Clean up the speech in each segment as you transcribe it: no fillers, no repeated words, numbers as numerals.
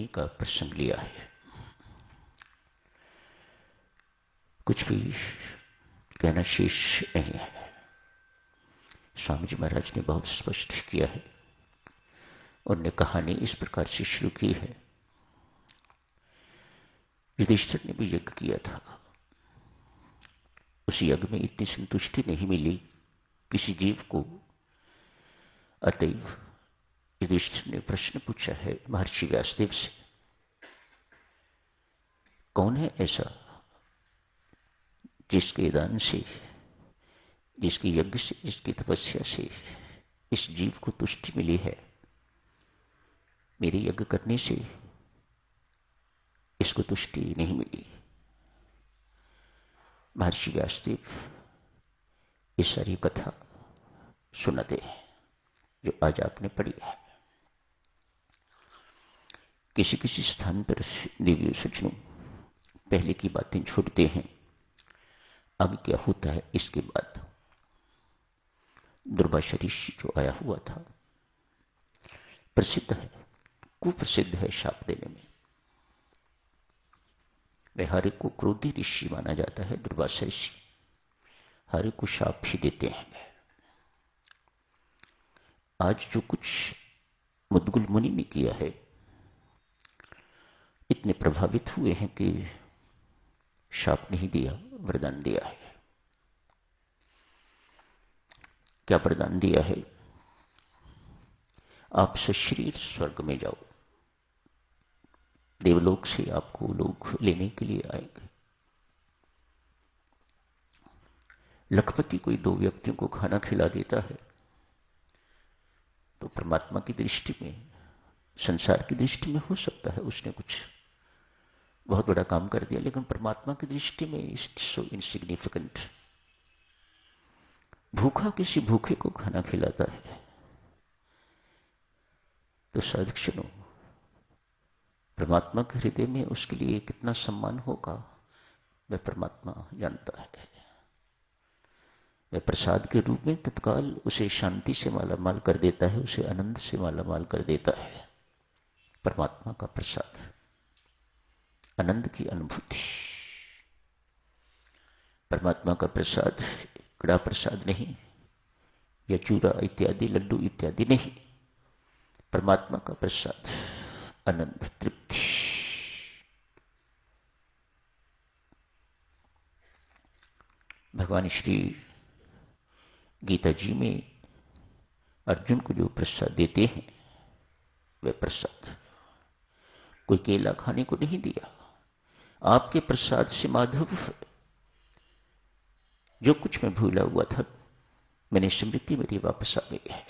मुनि का प्रसंग लिया है। कुछ भी कहना शेष नहीं है। स्वामी जी महाराज ने बहुत स्पष्ट किया है। उन्होंने कहानी इस प्रकार से शुरू की है। युधिष्ठिर ने भी यज्ञ किया था। उस यज्ञ में इतनी संतुष्टि नहीं मिली किसी जीव को। अतएव युधिष्ठिर ने प्रश्न पूछा है महर्षि व्यासदेव से, कौन है ऐसा जिसके दान से, जिसके यज्ञ से, जिसकी तपस्या से इस जीव को तुष्टि मिली है? मेरे यज्ञ करने से इसको तुष्टि नहीं मिली। महर्षि व्यासदेव ये सारी कथा सुनाते हैं जो आज आपने पढ़ी है। किसी किसी स्थान पर देवियों सज्जनों पहले की बातें छोड़ते हैं। आगे क्या होता है इसके बाद। दुर्वासा ऋषि जो आया हुआ था, प्रसिद्ध है, कुप्रसिद्ध है शाप देने में। वे हर एक को क्रोधी ऋषि माना जाता है। दुर्वासा ऋषि हर एक को शाप ही देते हैं। आज जो कुछ मुद्गल मुनि ने किया है, इतने प्रभावित हुए हैं कि शाप नहीं दिया, वरदान दिया है। क्या वरदान दिया है? आप सशरीर स्वर्ग में जाओ, देवलोक से आपको लोग लेने के लिए आएंगे। लखपति कोई दो व्यक्तियों को खाना खिला देता है तो परमात्मा की दृष्टि में, संसार की दृष्टि में हो सकता है उसने कुछ बहुत बड़ा काम कर दिया, लेकिन परमात्मा की दृष्टि में इट्स सो इनसिग्निफिकेंट। भूखा किसी भूखे को खाना खिलाता है तो सदक्षणों परमात्मा के हृदय में उसके लिए कितना सम्मान होगा वह परमात्मा जानता है। वह प्रसाद के रूप में तत्काल उसे शांति से मालामाल कर देता है, उसे आनंद से मालामाल कर देता है। परमात्मा का प्रसाद, आनंद की अनुभूति। परमात्मा का प्रसाद कड़ा प्रसाद नहीं, या चूरा इत्यादि, लड्डू इत्यादि नहीं। परमात्मा का प्रसाद आनंद, तृप्ति। भगवान श्री गीता जी में अर्जुन को जो प्रसाद देते हैं वह प्रसाद कोई केला खाने को नहीं दिया। आपके प्रसाद से माधव जो कुछ मैं भूला हुआ था, मैंने स्मृति मेरी वापस आ गई है।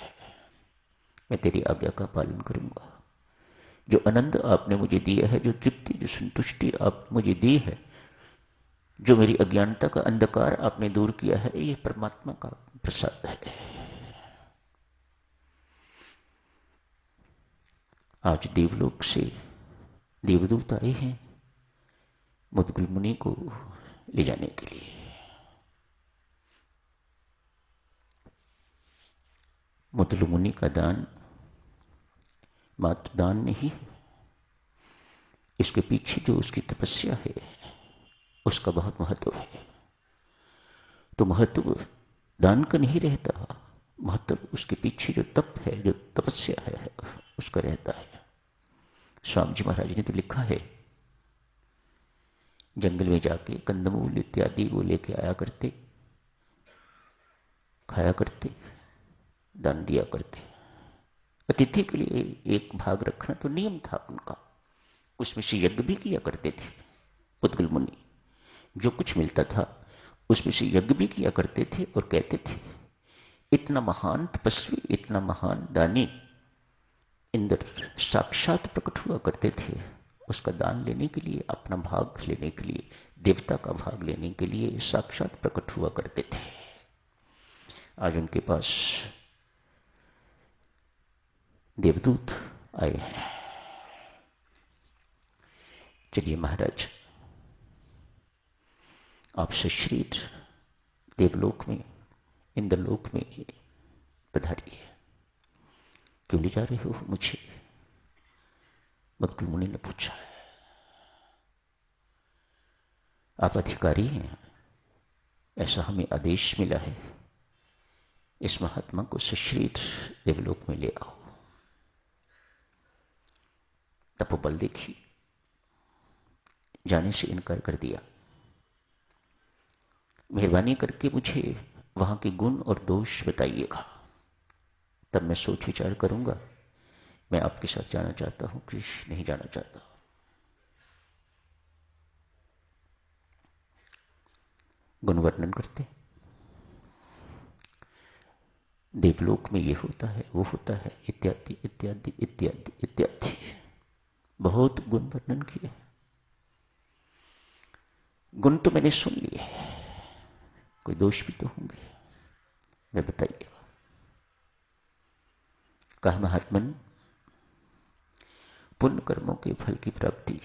मैं तेरी आज्ञा का पालन करूंगा। जो आनंद आपने मुझे दिया है, जो तृप्ति, जो संतुष्टि आप मुझे दी है, जो मेरी अज्ञानता का अंधकार आपने दूर किया है, ये परमात्मा का प्रसाद है। आज देवलोक से देवदूत आए हैं मुद्गल मुनि को ले जाने के लिए। मुद्गल मुनि का दान मात्र दान नहीं, इसके पीछे जो उसकी तपस्या है उसका बहुत महत्व है। तो महत्व दान का नहीं रहता, महत्व उसके पीछे जो तप है, जो तपस्या है, उसका रहता है। स्वामी जी महाराज ने तो लिखा है, जंगल में जाके कंदमूल इत्यादि वो लेके आया करते, खाया करते, दान दिया करते। अतिथि के लिए एक भाग रखना तो नियम था उनका। उसमें से यज्ञ भी किया करते थे मुद्गल मुनि। जो कुछ मिलता था उसमें से यज्ञ भी किया करते थे और कहते थे, इतना महान तपस्वी, इतना महान दानी इंद्र साक्षात प्रकट हुआ करते थे। उसका दान लेने के लिए, अपना भाग लेने के लिए, देवता का भाग लेने के लिए साक्षात प्रकट हुआ करते थे। आज उनके पास देवदूत आए हैं। चलिए महाराज, आप सशरीर देवलोक में, इंद्रलोक में पधारिए। क्यों ले जा रहे हो मुझे? मुद्गल मुनि ने पूछा, आप अधिकारी हैं, ऐसा हमें आदेश मिला है, इस महात्मा को सशरीर देवलोक में ले आओ। तपोबल देखी, जाने से इनकार कर दिया। मेहरबानी करके मुझे वहां के गुण और दोष बताइएगा, तब मैं सोच विचार करूंगा मैं आपके साथ जाना चाहता हूं कि नहीं जाना चाहता। गुण वर्णन करते, देवलोक में ये होता है, वो होता है, इत्यादि इत्यादि इत्यादि इत्यादि बहुत गुण वर्णन किए। गुण तो मैंने सुन लिए, कोई दोष भी तो होंगे, मैं बताइएगा। कहा, महात्मन, पुण्य कर्मों के फल की प्राप्ति